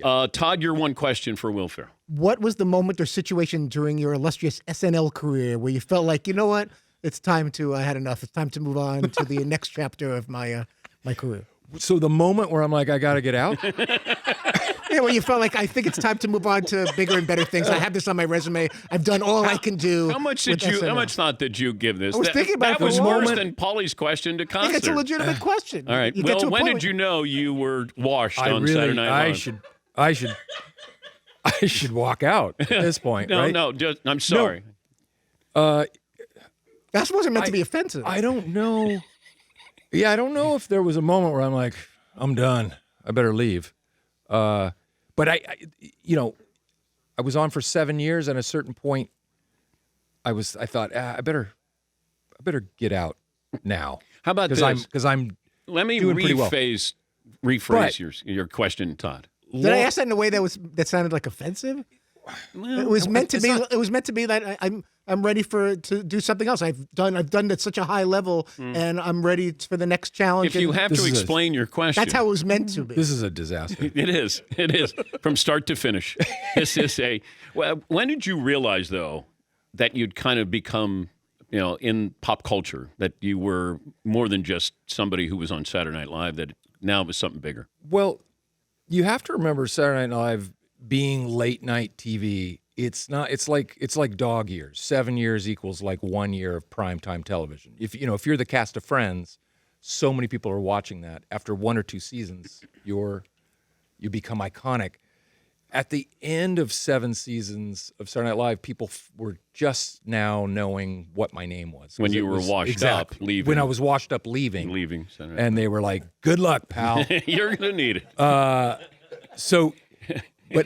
Todd, your one question for Will Ferrell. What was the moment or situation during your illustrious SNL career where you felt like, you know what, it's time to, I had enough. It's time to move on to the next chapter of my my career. So the moment where I'm like, I got to get out. Yeah, when you felt like, I think it's time to move on to bigger and better things. I have this on my resume. I've done all I can do. How much thought did you give this? I was thinking about that it was for a worse moment. than Paulie's question to I concert. think it's a legitimate question. All right. You get to Well, a when point did you know you were washed I on really, Saturday Night Live? I should walk out at this point. No, right? no. I'm sorry. That wasn't meant to be offensive. I don't know. Yeah, I don't know if there was a moment where I'm like, I'm done. I better leave. But I was on for 7 years, and at a certain point, I thought I better get out now. How about this? Because I'm Let me doing pretty well. rephrase your question, Todd. Did I ask that in a way that sounded like offensive? Well, It was meant to be. It was meant to be that I'm ready to do something else. I've done at such a high level, and I'm ready for the next challenge. If you have to explain your question, that's how it was meant to be. This is a disaster. It is from start to finish. This is when did you realize though that you'd kind of become, in pop culture, that you were more than just somebody who was on Saturday Night Live, that now it was something bigger? Well, you have to remember Saturday Night Live being late night TV. It's not. It's like dog years. 7 years equals like 1 year of primetime television. If you're the cast of Friends, so many people are watching that. After 1 or 2 seasons, you become iconic. At the end of 7 seasons of Saturday Night Live, people were just now knowing what my name was. When you were washed up, leaving. When I was washed up, leaving. Saturday Night And they were like, "Good luck, pal." You're gonna need it. But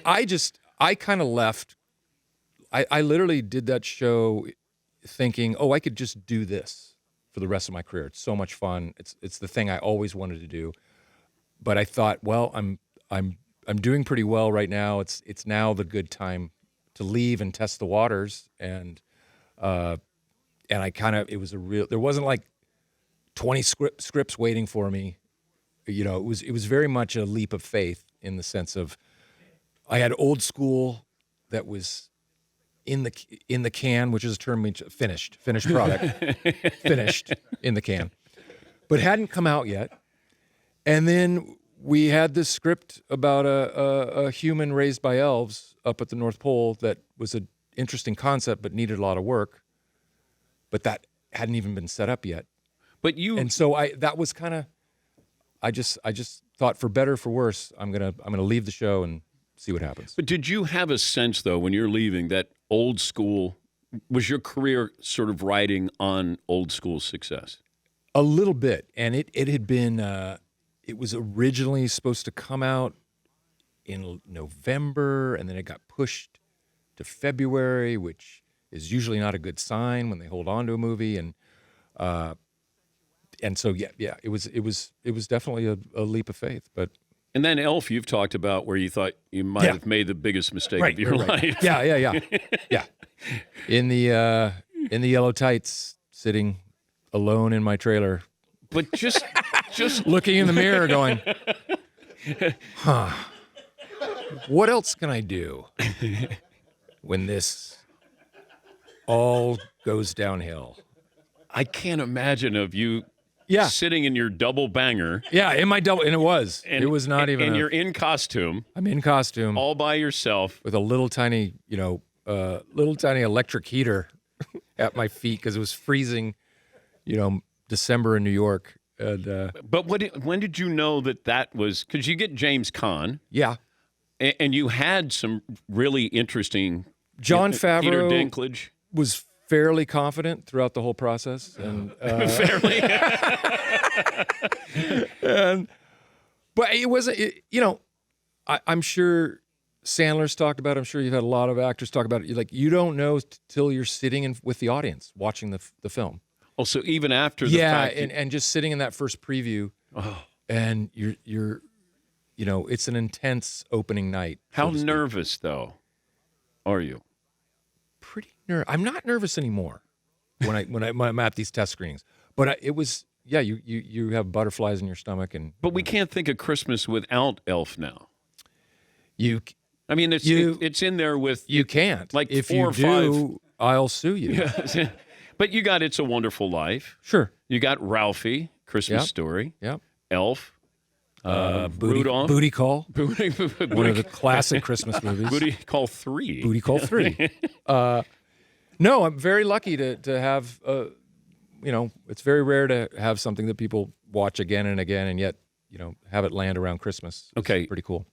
I kind of left. I literally did that show thinking, oh, I could just do this for the rest of my career. It's so much fun. It's the thing I always wanted to do. But I thought, well, I'm doing pretty well right now. It's now the good time to leave and test the waters. And I kind of, there wasn't like 20 scripts waiting for me. It was very much a leap of faith in the sense of I had old school that was in the can, which is a term means finished product, finished in the can, but hadn't come out yet. And then we had this script about a human raised by elves up at the North Pole that was an interesting concept, but needed a lot of work. But that hadn't even been set up yet. And so that was kind of, I just thought, for better or for worse, I'm gonna leave the show and see what happens. But did you have a sense, though, when you're leaving, that old school, was your career sort of riding on old school success? A little bit. And it had been, it was originally supposed to come out in November, and then it got pushed to February, which is usually not a good sign when they hold on to a movie. And so, it was definitely a leap of faith, but. And then Elf, you've talked about where you thought you might have made the biggest mistake of your life. Yeah. In the yellow tights, sitting alone in my trailer. But just looking in the mirror going, what else can I do when this all goes downhill? I can't imagine of you sitting in your double banger. Yeah, in my double, and it was not even. And you're in costume. I'm in costume, all by yourself, with a little tiny electric heater at my feet because it was freezing. December in New York. And, but when did you know that was? Because you get James Caan. Yeah, and you had some really interesting. John Favreau. Peter Dinklage was fairly confident throughout the whole process, and fairly. But it wasn't. I'm sure Sandler's talked about it. I'm sure you've had a lot of actors talk about it. Like, you don't know till you're sitting with the audience watching the film. Oh, so even after the fact, and just sitting in that first preview, and you're it's an intense opening night. How nervous though are you? Pretty nervous. I'm not nervous anymore when I'm at these test screenings. But it was, you have butterflies in your stomach, but we can't think of Christmas without Elf now. You I mean, it's in there with you can't. like if 4 you or do, I'll sue you. 5. But you got It's a Wonderful Life. Sure. You got Ralphie, Christmas Yep. Story, Yep. Elf, Rudolph, Booty Call. Booty, One of the classic Christmas movies. Booty Call 3. Booty Call 3. No, I'm very lucky to have, it's very rare to have something that people watch again and again, and yet, have it land around Christmas. It's Okay. pretty cool.